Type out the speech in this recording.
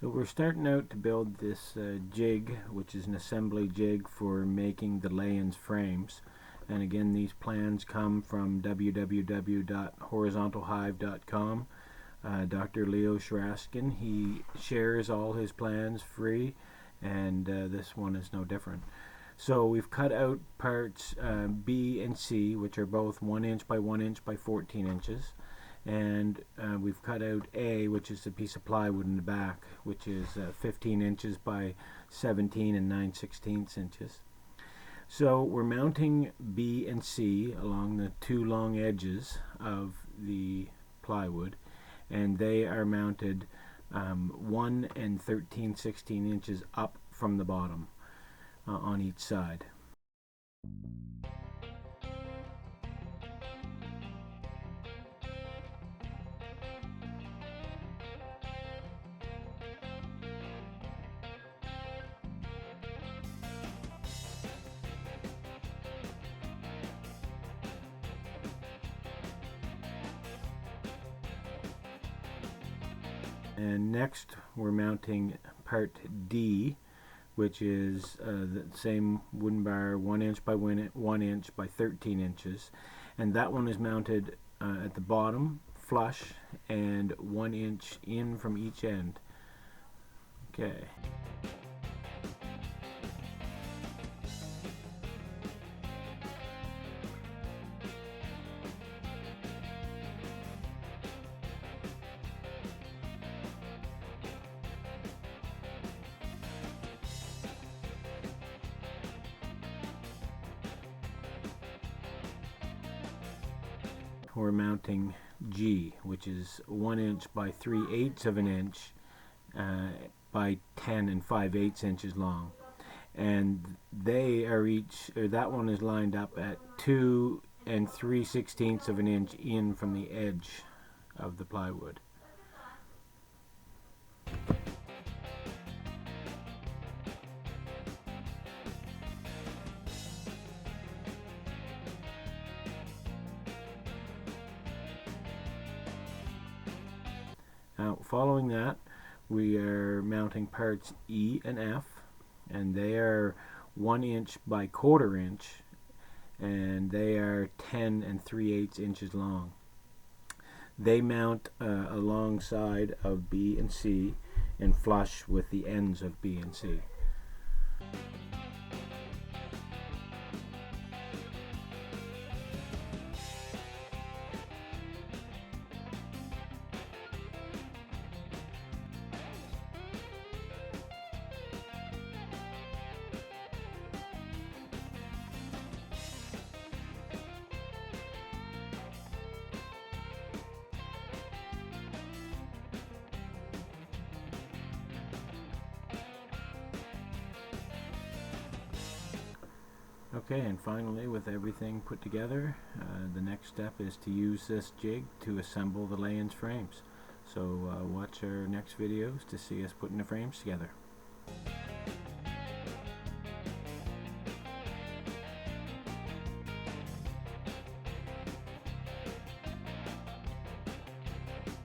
So we're starting out to build this jig, which is an assembly jig for making the Layens frames. And again, these plans come from www.horizontalhive.com. Dr. Leo Shraskin, he shares all his plans free, and this one is no different. So we've cut out parts B and C, which are both 1 inch by 1 inch by 14 inches. And we've cut out A, which is a piece of plywood in the back, which is 15 inches by 17 and 9/16 inches. So we're mounting B and C along the two long edges of the plywood, and they are mounted 1 and 13/16 inches up from the bottom on each side. And next we're mounting part D, which is the same wooden bar, 1 inch by 1 inch by 13 inches, and that one is mounted at the bottom flush and 1 inch in from each end. Okay. We're mounting G, which is 1 inch by 3/8 of an inch by 10 and 5/8 inches long, and they are each, or that one is lined up at 2 and 3/16 of an inch in from the edge of the plywood. Now, following that, we are mounting parts E and F, and they are 1 inch by 1/4 inch, and they are 10 and 3/8 inches long. They mount alongside of B and C and flush with the ends of B and C. Okay, and finally, with everything put together, the next step is to use this jig to assemble the Layens frames. So watch our next videos to see us putting the frames together.